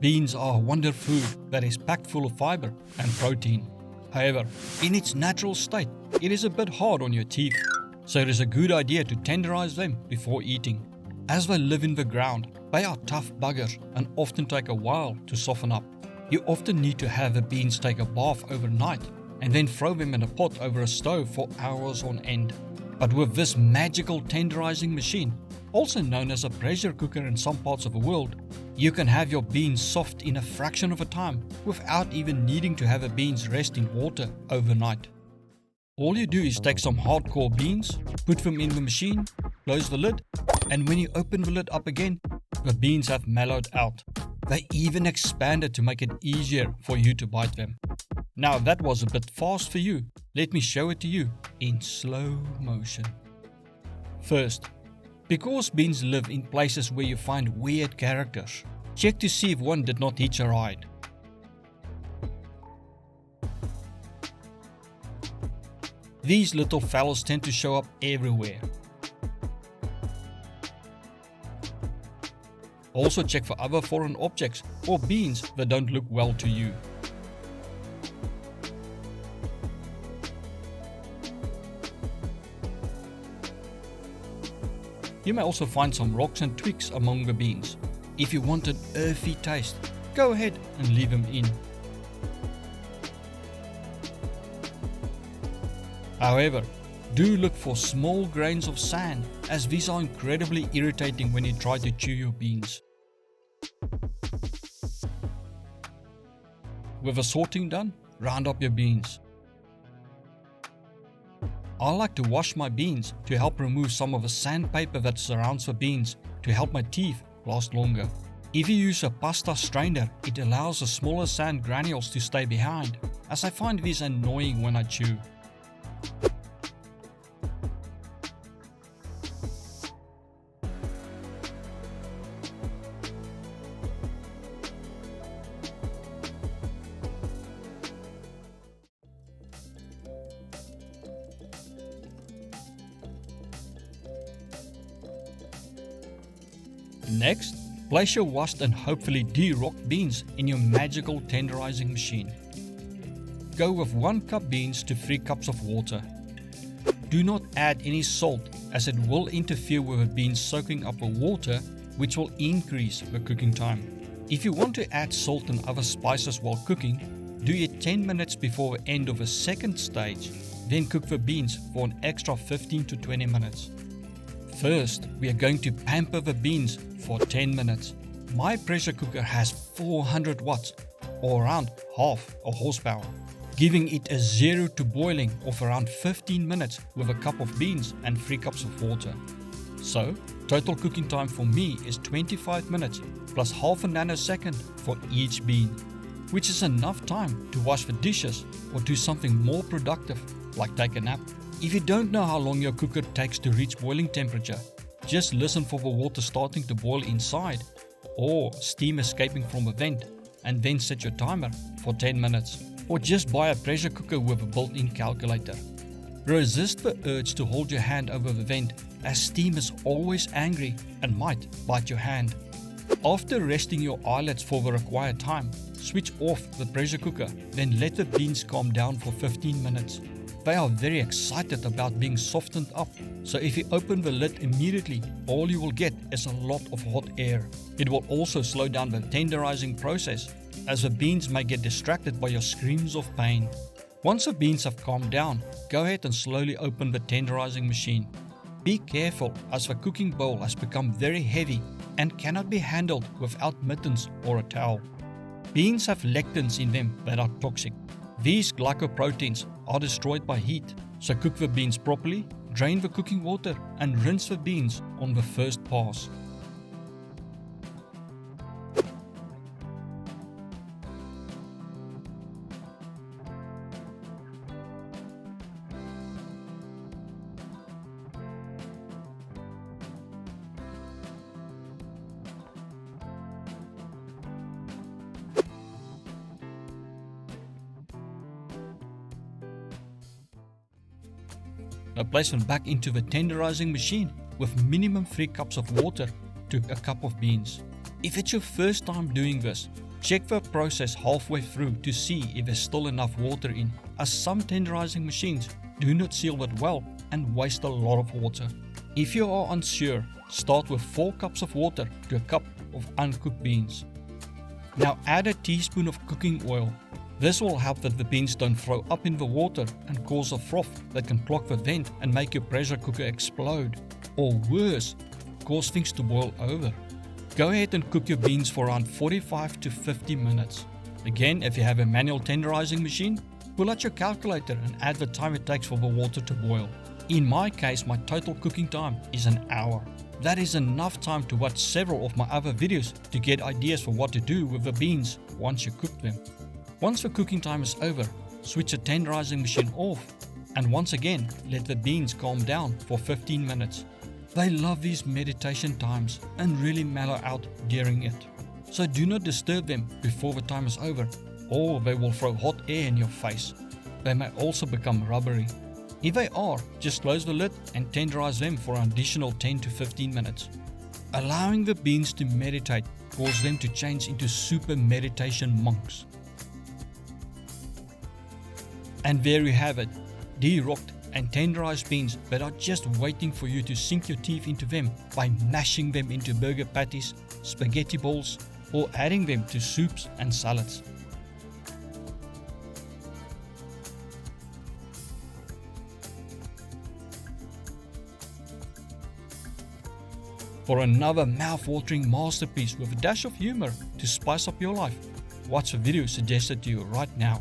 Beans are a wonder food that is packed full of fiber and protein. However, in its natural state, it is a bit hard on your teeth, so it is a good idea to tenderize them before eating. As they live in the ground, they are tough buggers and often take a while to soften up. You often need to have the beans take a bath overnight and then throw them in a pot over a stove for hours on end. But with this magical tenderizing machine, also known as a pressure cooker in some parts of the world, you can have your beans soft in a fraction of a time without even needing to have the beans rest in water overnight. All you do is take some hardcore beans, put them in the machine, close the lid, and when you open the lid up again, the beans have mellowed out. They even expanded to make it easier for you to bite them. Now that was a bit fast for you. Let me show it to you in slow motion. First, because beans live in places where you find weird characters, check to see if one did not hitch a ride. These little fellows tend to show up everywhere. Also check for other foreign objects or beans that don't look well to you. You may also find some rocks and twigs among the beans. If you want an earthy taste, go ahead and leave them in. However, do look for small grains of sand, as these are incredibly irritating when you try to chew your beans. With the sorting done, round up your beans. I like to wash my beans to help remove some of the sandpaper that surrounds the beans to help my teeth last longer. If you use a pasta strainer, it allows the smaller sand granules to stay behind, as I find these annoying when I chew. Next, place your washed and hopefully de-rocked beans in your magical tenderizing machine. Go with 1 cup beans to 3 cups of water. Do not add any salt, as it will interfere with the beans soaking up the water, which will increase the cooking time. If you want to add salt and other spices while cooking, do it 10 minutes before the end of the second stage, then cook the beans for an extra 15 to 20 minutes. First, we are going to pamper the beans for 10 minutes. My pressure cooker has 400 watts, or around half a horsepower, giving it a 0 to boiling of around 15 minutes with a cup of beans and 3 cups of water. So, total cooking time for me is 25 minutes plus half a nanosecond for each bean, which is enough time to wash the dishes or do something more productive like take a nap. If you don't know how long your cooker takes to reach boiling temperature, just listen for the water starting to boil inside or steam escaping from a vent, and then set your timer for 10 minutes. Or just buy a pressure cooker with a built-in calculator. Resist the urge to hold your hand over the vent, as steam is always angry and might bite your hand. After resting your eyelids for the required time, switch off the pressure cooker, then let the beans calm down for 15 minutes. They are very excited about being softened up, so if you open the lid immediately, all you will get is a lot of hot air. It will also slow down the tenderizing process, as the beans may get distracted by your screams of pain. Once the beans have calmed down, go ahead and slowly open the tenderizing machine. Be careful, as the cooking bowl has become very heavy and cannot be handled without mittens or a towel. Beans have lectins in them that are toxic. These glycoproteins are destroyed by heat, so cook the beans properly, drain the cooking water, and rinse the beans on the first pass. Now place them back into the tenderizing machine with minimum 3 cups of water to a cup of beans. If it's your first time doing this, Check the process halfway through to see if there's still enough water in, as some tenderizing machines do not seal it well and waste a lot of water. If you are unsure, start with 4 cups of water to a cup of uncooked beans. Now add a teaspoon of cooking oil. This will help that the beans don't throw up in the water and cause a froth that can clog the vent and make your pressure cooker explode. Or worse, cause things to boil over. Go ahead and cook your beans for around 45 to 50 minutes. Again, if you have a manual tenderizing machine, pull out your calculator and add the time it takes for the water to boil. In my case, my total cooking time is an hour. That is enough time to watch several of my other videos to get ideas for what to do with the beans once you cook them. Once the cooking time is over, switch the tenderizing machine off and once again let the beans calm down for 15 minutes. They love these meditation times and really mellow out during it. So do not disturb them before the time is over, or they will throw hot air in your face. They may also become rubbery. If they are, just close the lid and tenderize them for an additional 10 to 15 minutes. Allowing the beans to meditate causes them to change into super meditation monks. And there you have it, de-rocked and tenderized beans that are just waiting for you to sink your teeth into them by mashing them into burger patties, spaghetti balls, or adding them to soups and salads. For another mouth-watering masterpiece with a dash of humor to spice up your life, watch the video suggested to you right now.